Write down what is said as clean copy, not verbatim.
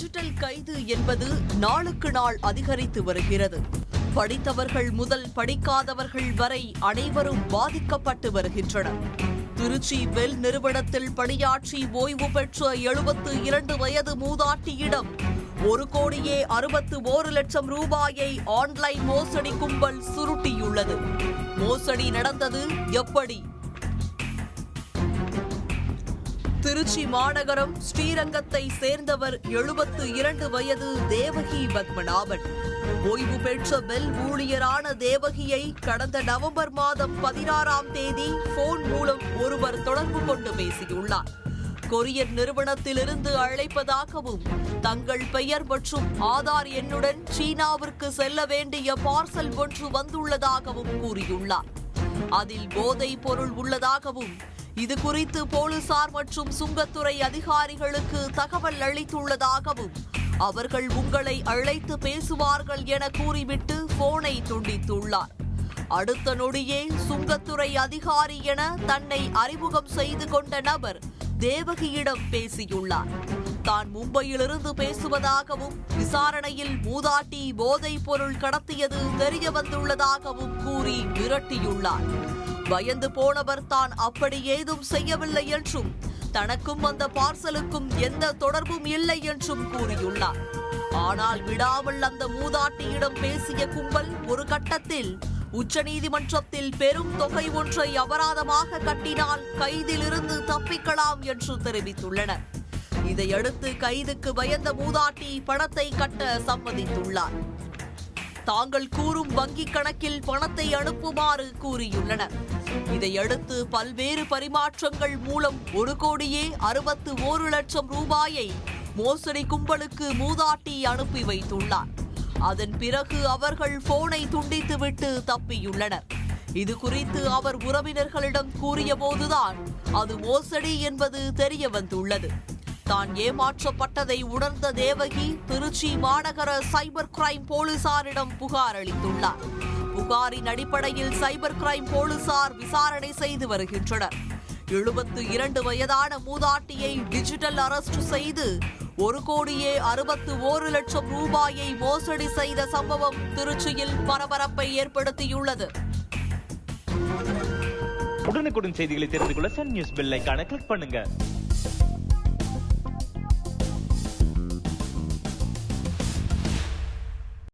Digital கைது என்பது நாளுக்கு நாள் அதிகரித்து வருகிறது. படித்தவர்கள் முதல் படிக்காதவர்கள் வரை அனைவரும் பாதிக்கப்பட்டு வருகின்றனர். திருச்சி பெல் நிறுவனத்தில் பணியாற்றி ஓய்வு பெற்ற 72 வயது மூதாட்டியிடம் 1,61,00,000 ரூபாயை ஆன்லைன் மோசடி கும்பல் சுருட்டியுள்ளது. மோசடி நடந்தது எப்படி? திருச்சி மாநகரம் ஸ்ரீரங்கத்தை சேர்ந்தவர் 72 வயது தேவகி பத்மநாபன். ஓய்வு பெற்ற பெல் ஊழியரான தேவகியை கடந்த நவம்பர் மாதம் 16ஆம் தேதி போன் மூலம் ஒருவர் தொடர்பு கொண்டு பேசியுள்ளார். கொரியர் நிறுவனத்திலிருந்து அழைப்பதாகவும் தங்கள் பெயர் மற்றும் ஆதார் எண்ணுடன் சீனாவிற்கு செல்ல வேண்டிய பார்சல் ஒன்று வந்துள்ளதாகவும் கூறியுள்ளார். அதில் போதைப் பொருள் உள்ளதாகவும் இதுகுறித்து போலீசார் மற்றும் சுங்கத்துறை அதிகாரிகளுக்கு தகவல் அளித்துள்ளதாகவும் அவர்கள் உங்களை அழைத்து பேசுவார்கள் என கூறிவிட்டு போனை துண்டித்துள்ளார். அடுத்த நொடியே சுங்கத்துறை அதிகாரி என தன்னை அறிமுகம் செய்து கொண்ட நபர் தேவகியிடம் பேசியுள்ளார். தான் மும்பையிலிருந்து பேசுவதாகவும் விசாரணையில் மூதாட்டி போதைப் பொருள் கடத்தியது தெரிய வந்துள்ளதாகவும் கூறி மிரட்டியுள்ளார். பயந்து போனவர் தான் அப்படி ஏதும் செய்யவில்லை என்றும் தனக்கும் அந்த பார்சலுக்கும் எந்த தொடர்பும் இல்லை என்றும் கூறியுள்ளார். ஆனால் விடாமல் அந்த மூதாட்டியிடம் பேசிய கும்பல் ஒரு கட்டத்தில் உச்சநீதிமன்றத்தில் பெரும் தொகை ஒன்றை அபராதமாக கட்டினால் கைதிலிருந்து தப்பிக்கலாம் என்று தெரிவித்துள்ளனர். இதையடுத்து கைதுக்கு பயந்த மூதாட்டி பணத்தை கட்ட சம்மதித்துள்ளார். தாங்கள் கூறும் வங்கிக் கணக்கில் பணத்தை அனுப்புமாறு கூறியுள்ளனர். இதையடுத்து பல்வேறு பரிமாற்றங்கள் மூலம் 1,61,00,000 ரூபாயை மோசடி கும்பலுக்கு மூதாட்டி அனுப்பி வைத்துள்ளார். அதன் பிறகு அவர்கள் போனை துண்டித்துவிட்டு தப்பியுள்ளனர். இதுகுறித்து அவர் உறவினர்களிடம் கூறியபோதுதான் அது மோசடி என்பது தெரிய வந்துள்ளது. தான் ஏமாற்றப்பட்டதை உணர்ந்த தேவகி திருச்சி மாநகர சைபர் கிரைம் போலீசாரிடம் புகார் அளித்துள்ளார். புகாரின் அடிப்படையில் சைபர் கிரைம் போலீசார் விசாரணை செய்து வருகின்றனர். 72 வயதான மூதாட்டியை டிஜிட்டல் அரெஸ்ட் செய்து 1,61,00,000 ரூபாயை மோசடி செய்த சம்பவம் திருச்சியில் பரபரப்பை ஏற்படுத்தியுள்ளது. உடனுக்குடன் செய்திகளை தெரிந்து கொள்ள சன் நியூஸ் பெல் ஐகானை கிளிக் பண்ணுங்க.